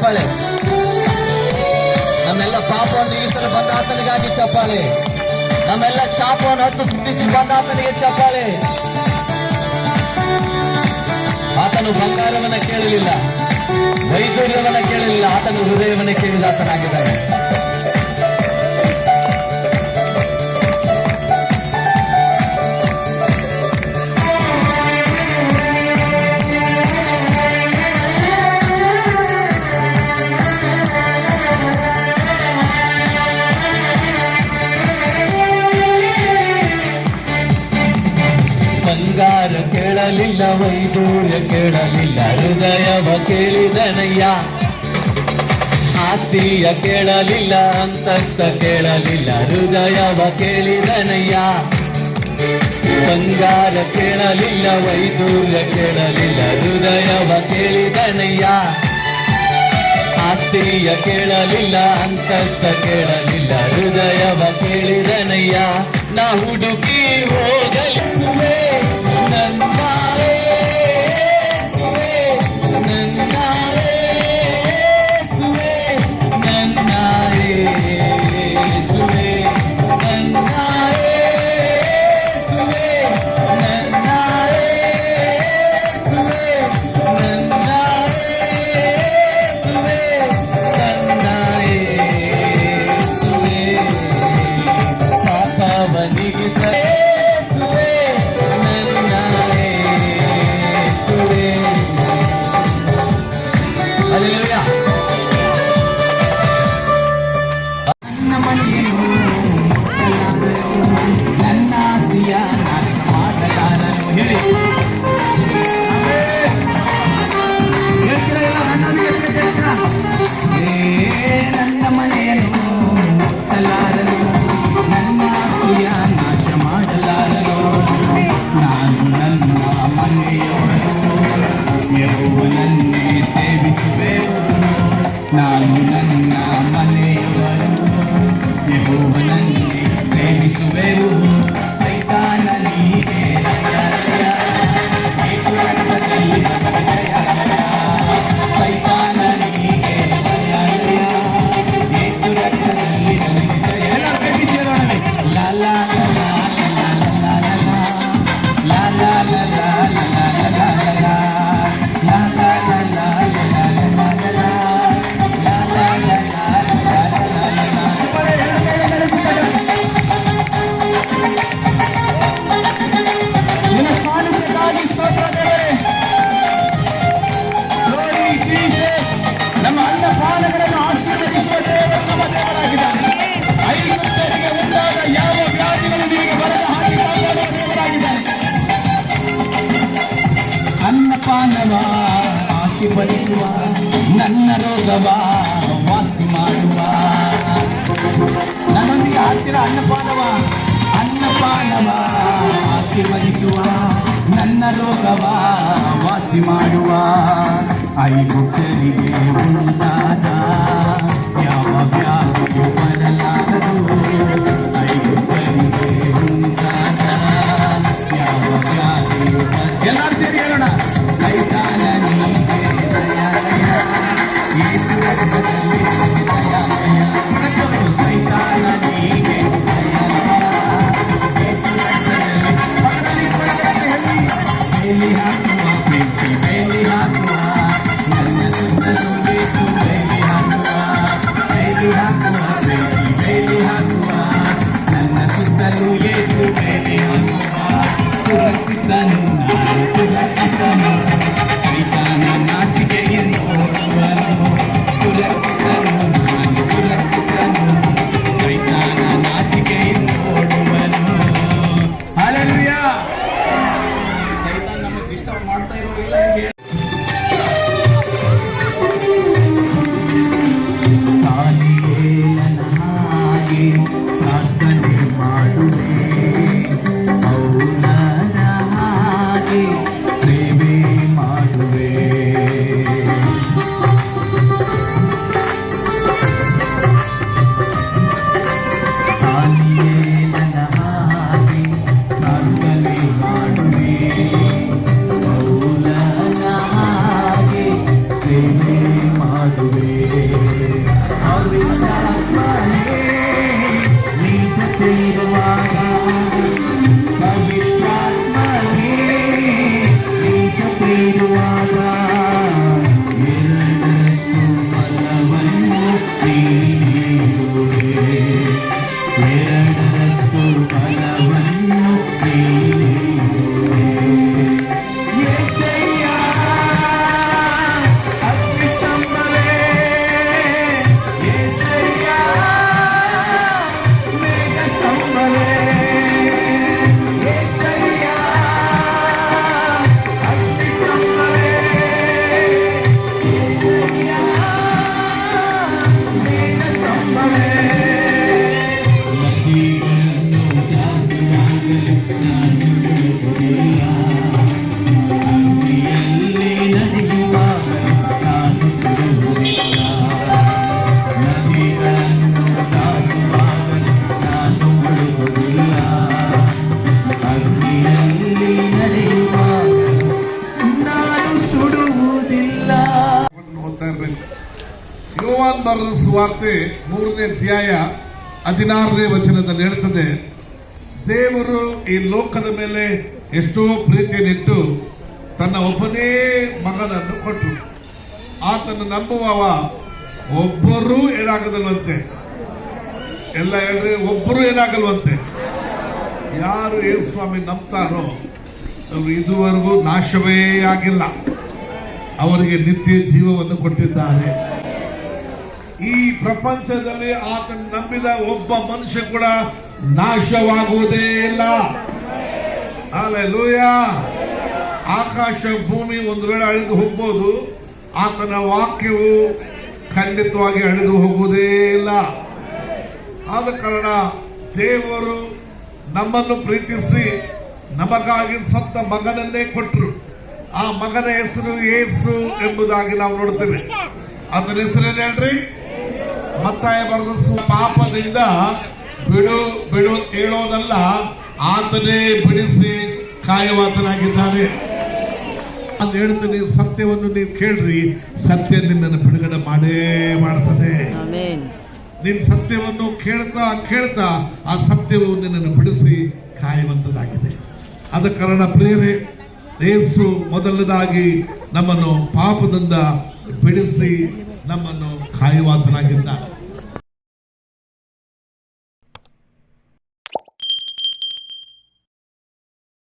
ಚಪ್ಪಾಳೆ. ನಮ್ಮೆಲ್ಲ ಪಾಪವನ್ನು ಈಸಲು ಬಂದ ಆತನಿಗಾಗಿ ಚಪ್ಪಾಳೆ. ನಮ್ಮೆಲ್ಲ ಚಾಪವನ್ನು ಹತ್ತು ಸುತ್ತಿಸಿ ಬಂದ ಆತನಿಗೆ ಚಪ್ಪಾಳೆ. ಆತನು ಬಂಗಾರವನ್ನ ಕೇಳಲಿಲ್ಲ, ವೈದೂರ್ಯವನ್ನ ಕೇಳಲಿಲ್ಲ, ಆತನು ಹೃದಯವನ್ನ ಕೇಳಿದ ಆತನಾಗಿದ್ದಾನೆ. ಬಂಗಾರ ಕೇಳಲಿಲ್ಲ, ವೈದೂರ್ಯ ಕೇಳಲಿಲ್ಲ, ಹೃದಯವ ಕೇಳಿದನಯ್ಯ. ಆಸ್ತಿಯ ಕೇಳಲಿಲ್ಲ, ಅಂತಸ್ತ ಕೇಳಲಿಲ್ಲ, ಹೃದಯವ ಕೇಳಿದನಯ್ಯ. ಬಂಗಾರ ಕೇಳಲಿಲ್ಲ, ವೈದೂರ್ಯ ಕೇಳಲಿಲ್ಲ, ಹೃದಯವ ಕೇಳಿದನಯ್ಯ. ಆಸ್ತಿಯ ಕೇಳಲಿಲ್ಲ, ಅಂತಸ್ತ ಕೇಳಲಿಲ್ಲ, ಹೃದಯವ ಕೇಳಿದನಯ್ಯ. ನಾ ಹುಡುಕಿ ಹೋಗಲಿ ನಾನು ನನ್ನ ಮನೆಯವರು ಯೆಹೋವನನ್ನೇ ಸೇವಿಸುವೆವು. ಸೈತಾನನಿಗೆ ಸೈತಾನನಿಗೆ ಯೇಸು ರಕ್ತದಲ್ಲಿ ಲಾ ಲಾ ಲಾ ಲಾ ಲಾ ಲಾ ಲಾ ಲಾ ಲಾ ಅನ್ನಪಾನವ ಆಶೀರ್ವದಿಸುವ, ನನ್ನ ರೋಗವ ವಾಸಿ ಮಾಡುವ. ನನ್ನೊಂದಿಗೆ ಹಾಡ್ತೀರ? ಅನ್ನಪಾನವ ಆಶೀರ್ವದಿಸುವ, ನನ್ನ ರೋಗವ ವಾಸಿ ಮಾಡುವ. ಐಗುಪ್ತರಿಗೆ ಉಂಟಾದ ಯಾವ ವ್ಯಾಧಿಯು ಬರಲಾರದು. ಐಗುಪ್ತರಿಗೆ ಉಂಟಾದ ಯಾವ ವ್ಯಾಧಿಯು ಎಲ್ಲರೂ ಸೇರಿ ಹೇಳೋಣ. ಸೈತಾನನಿಗೆ ದಯಾಲಯ, ಯೇಸು ರಕ್ತದಲ್ಲಿ ದಯಾಲಯ. ಸೈತಾನನಿಗೆ ದಯಾಲಯ, ಯೇಸು ರಕ್ತದಲ್ಲಿ ಬೇಲಿ ಹಾಕುವ, ಪ್ರೀತಿ ಬೇಲಿ ಹಾಕುವ, ನನ್ನ ಸುತ್ತಲೂ ಯೇಸು ಬೇಲಿ ಹಾಕುವ. ಇರುವಾಗ ಪವಿತ್ರಾತ್ಮನೇ ನೀ ಜೊತೆ ಇರುವಾಗ ಎರಡರಷ್ಟು ಫಲವನ್ನು ನೀಡುವೆ ಎರಡರಷ್ಟು ಫಲವನ್ನು ನೀಡುವೆ యేసయ్య అగ్ని సంబలే యేసయ్య మేఘ సంబలే యేసయ్య అగ్ని సంబలే యేసయ్య మేఘ సంబలే నదిಗಳನ್ನು ದಾಟುವಾಗಲೂ ನಾನು ಬಿಡುವುದಿಲ್ಲ ಅಗ್ನಿಯಲ್ಲಿ ನಡೆಯುವಾಗ ನಾನು ಬಿಡುವುದಿಲ್ಲ ನದಿಗಳನ್ನು ದಾಟುವಾಗಲೂ ನಾನು ಬಿಡುವುದಿಲ್ಲ ಅಗ್ನಿಯಲ್ಲಿ ನಡೆಯುವಾಗ ನಾನು ಸುಡುವುದಿಲ್ಲ. ಓದ್ತಾ ಇರ್ಬೇಕು. ಯೋವಾನ್ ಬರೆದ ಸುವಾರ್ತೆ 3ನೇ ಅಧ್ಯಾಯ 16ನೇ ವಚನದಲ್ಲಿ ಹೇಳ್ತದೆ, ದೇವರು ಈ ಲೋಕದ ಮೇಲೆ ಎಷ್ಟೋ ಪ್ರೀತಿಯನ್ನಿಟ್ಟು ತನ್ನ ಒಬ್ಬನೇ ಮಗನನ್ನು ಕೊಟ್ಟರು. ಆತನ ನಂಬುವವ ಒಬ್ಬರೂ ಏನಾಗದಲ್ವಂತೆ. ಎಲ್ಲ ಹೇಳ್ರಿ, ಒಬ್ಬರು ಏನಾಗಲ್ವಂತೆ. ಯಾರು ಯೇಸು ಸ್ವಾಮಿ ನಂಬ್ತಾರೋ ಅವರು ಇದುವರೆಗೂ ನಾಶವೇ ಆಗಿಲ್ಲ, ಅವರಿಗೆ ನಿತ್ಯ ಜೀವವನ್ನು ಕೊಟ್ಟಿದ್ದಾರೆ. ಈ ಪ್ರಪಂಚದಲ್ಲಿ ಆತನ ನಂಬಿದ ಒಬ್ಬ ಮನುಷ್ಯ ಕೂಡ ನಾಶವಾಗುವುದೇ ಇಲ್ಲ. ಹಲ್ಲೆಲೂಯಾ. ಆಕಾಶ ಭೂಮಿ ಒಂದು ವೇಳೆ ಅಳಿದು ಹೋಗ್ಬೋದು, ಆತನ ವಾಕ್ಯವು ಖಂಡಿತವಾಗಿ ಅಳಿದು ಹೋಗುವುದೇ ಇಲ್ಲ. ಆದ ಕಾರಣ ದೇವರು ನಮ್ಮನ್ನು ಪ್ರೀತಿಸಿ ನಮಗಾಗಿ ಸ್ವಂತ ಮಗನನ್ನೇ ಕೊಟ್ಟರು. ಆ ಮಗನ ಹೆಸರು ಯೇಸು ಎಂಬುದಾಗಿ ನಾವು ನೋಡ್ತೇವೆ. ಆತನ ಹೆಸರೇನು ಹೇಳ್ರಿ? ಮತ್ತಾಯ ಬರೆದ ಪಾಪದಿಂದ ಬಿಡು ಬಿಡು ಹೇಳೋದಲ್ಲ, ಆತನೇ ಬಿಡಿಸಿ ಕಾಯುವಾತನಾಗಿದ್ದಾನೆ. ನಾನು ಹೇಳ್ತೀನಿ, ಸತ್ಯವನ್ನು ನೀವು ಕೇಳ್ರಿ, ಸತ್ಯ ನಿನ್ನನ್ನು ಬಿಡುಗಡೆ ಮಾಡೇ ಮಾಡ್ತದೆ. ನಿನ್ನ ಸತ್ಯವನ್ನು ಕೇಳ್ತಾ ಕೇಳ್ತಾ ಆ ಸತ್ಯವು ನಿನ್ನನ್ನು ಬಿಡಿಸಿ ಕಾಯುವಂತದಾಗಿದೆ. ಆದ ಕಾರಣ ಪ್ರಿಯರೇ, ಯೇಸು ಮೊದಲನೇದಾಗಿ ನಮ್ಮನ್ನು ಪಾಪದಿಂದ ಬಿಡಿಸಿ ನಮ್ಮನ್ನು ಕಾಯುವಾತನಾಗಿದ್ದಾನೆ.